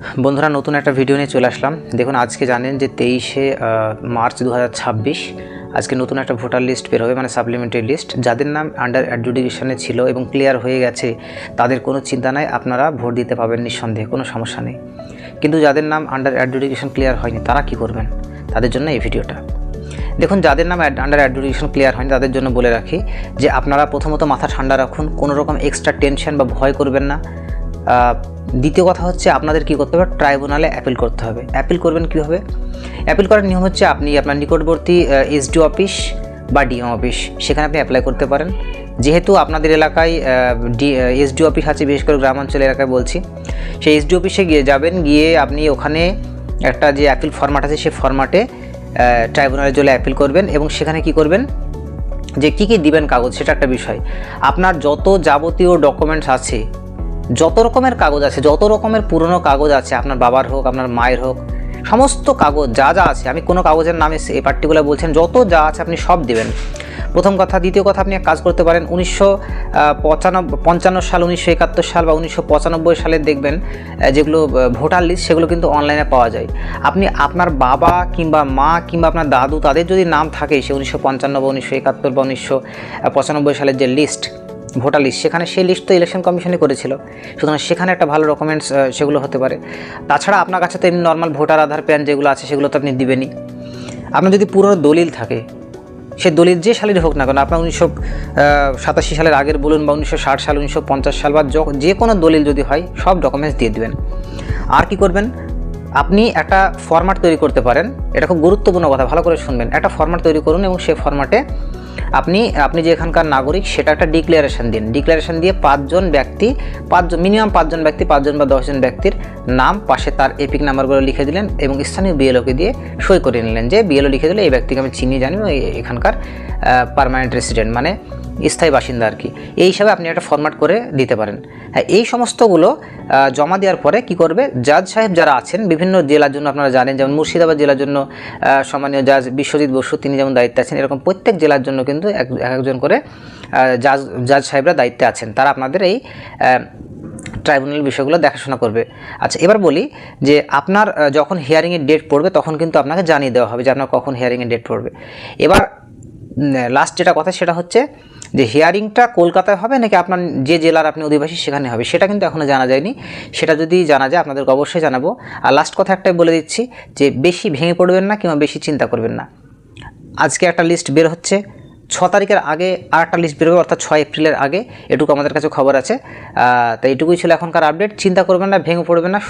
বন্ধুরা নতুন একটা ভিডিও নিয়ে চলে আসলাম। দেখুন আজকে জানেন যে 23শে মার্চ 2026 আজকে নতুন একটা ভোটার লিস্ট বের হবে, মানে সাপ্লিমেন্টারি লিস্ট। যাদের নাম আন্ডার অ্যাডজুডিকেশনে ছিল এবং ক্লিয়ার হয়ে গেছে তাদের কোনো চিন্তা নাই, আপনারা ভোট দিতে পাবেন নিঃসন্দেহে, কোনো সমস্যা নেই। কিন্তু যাদের নাম আন্ডার অ্যাডজুডিকেশন ক্লিয়ার হয়নি তারা কি করবেন, তাদের জন্য এই ভিডিওটা। দেখুন যাদের নাম আন্ডার অ্যাডজুডিকেশন ক্লিয়ার হয়নি তাদের জন্য বলে রাখি যে আপনারা প্রথমত মাথা ঠান্ডা রাখুন, কোনো রকম এক্সট্রা টেনশন বা ভয় করবেন না। দ্বিতীয় কথা হচ্ছে আপনাদের কী করতে হবে, ট্রাইব্যুনালে অ্যাপিল করতে হবে। অ্যাপিল করবেন কীভাবে? অ্যাপিল করার নিয়ম হচ্ছে আপনি আপনার নিকটবর্তী এসডিও অফিস বা ডিএম অফিস, সেখানে আপনি অ্যাপ্লাই করতে পারেন। যেহেতু আপনাদের এলাকায় এসডিও অফিস আছে, বিশেষ করে গ্রামাঞ্চল এলাকায় বলছি, সেই এসডিও অফিসে গিয়ে আপনি ওখানে একটা যে অ্যাপিল ফরম্যাট আছে সেই ফরম্যাটে ট্রাইব্যুনালের জন্য অ্যাপিল করবেন। এবং সেখানে কি করবেন, যে কী কী দিবেন কাগজ, সেটা একটা বিষয়। আপনার যত যাবতীয় ডকুমেন্টস আছে, যত রকমের কাগজ আছে, যত রকমের পুরনো কাগজ আছে, আপনার বাবার হোক আপনার মায়ের হোক, সমস্ত কাগজ যা যা আছে, আমি কোনো কাগজের নামে এই পার্টিকুলার বলছেন, যত যা আছে আপনি সব দেবেন, প্রথম কথা। দ্বিতীয় কথা, আপনি এক কাজ করতে পারেন, 1955 সাল, 1971 সাল বা 1995 সালের দেখবেন যেগুলো ভোটার লিস্ট, সেগুলো কিন্তু অনলাইনে পাওয়া যায়। আপনি আপনার বাবা কিংবা মা কিংবা আপনার দাদু, তাদের যদি নাম থাকে সে 1955 বা 1971 বা 1995 সালের যে লিস্ট, ভোটার লিস্ট, সেখানে সেই লিস্ট তো ইলেকশন কমিশনই করেছিল, সুতরাং সেখানে একটা ভালো ডকুমেন্টস সেগুলো হতে পারে। তাছাড়া আপনার কাছে তো এমনি নর্মাল ভোটার আধার প্যান যেগুলো আছে সেগুলো তো আপনি দিবেনই। আপনার যদি পুরনো দলিল থাকে, সে দলিল যে সালের হোক না কেন, আপনার 1987 সালের আগের বলুন বা 1960 সাল, 1950 সাল বা যে কোনো দলিল যদি হয়, সব ডকুমেন্টস দিয়ে দেবেন। আর কি করবেন, আপনি একটা ফরম্যাট তৈরি করতে পারেন। এটা খুব গুরুত্বপূর্ণ কথা, ভালো করে শুনবেন। একটা ফরম্যাট তৈরি করুন এবং সেই ফরম্যাটে আপনি যে এখানকার নাগরিক সেটা একটা ডিক্লারেশন দিন। ডিক্লারেশন দিয়ে মিনিমাম 5 জন ব্যক্তি, 5 জন বা 10 জন ব্যক্তির নাম, পাশে তার এপিক নাম্বারগুলো লিখে দিলেন এবং স্থানীয় বিএলওকে দিয়ে সই করে নিলেন, যে বিএলও লিখে দিলে এই ব্যক্তিকে আমি চিনি জানি, এখানকার পার্মানেন্ট রেসিডেন্ট, মানে স্থায়ী বাসিন্দা আর কি। এই হিসাবে আপনি একটা ফরম্যাট করে দিতে পারেন। হ্যাঁ, এই সমস্তগুলো জমা দেওয়ার পরে কি করবে, জাজ সাহেব যারা আছেন বিভিন্ন জেলার জন্য, আপনারা জানেন যেমন মুর্শিদাবাদ জেলার জন্য সম্মানীয় জাজ বিশ্বজিৎ বসু, তিনি যেমন দায়িত্বে আছেন, এরকম প্রত্যেক জেলার জন্য কিন্তু একজন করে জাজ সাহেবরা দায়িত্বে আছেন। তারা আপনাদের এই ট্রাইব্যুনাল বিষয়গুলো দেখাশোনা করবে। আচ্ছা, এবার বলি যে আপনার যখন হিয়ারিংয়ের ডেট পড়বে তখন কিন্তু আপনাকে জানিয়ে দেওয়া হবে যে আপনার কখন হিয়ারিংয়ের ডেট পড়বে। এবার লাস্ট যেটা কথা সেটা হচ্ছে যে হিয়ারিংটা কলকাতায় হবে নাকি আপনার যে জেলার আপনি অধিবাসী সেখানে হবে, সেটা কিন্তু এখনও জানা যায়নি। সেটা যদি জানা যায় আপনাদেরকে অবশ্যই জানাবো। আর লাস্ট কথা একটাই বলে দিচ্ছি যে বেশি ভেঙে পড়বেন না কিংবা বেশি চিন্তা করবেন না। আজকে একটা লিস্ট বের হচ্ছে, 6 তারিখের আগে আর একটা লিস্ট বেরোবে, অর্থাৎ 6 এপ্রিলের আগে, এটুকু আমাদের কাছে খবর আছে। তাই এটুকুই ছিল এখনকার আপডেট। চিন্তা করবেন না, ভেঙে পড়বেন না।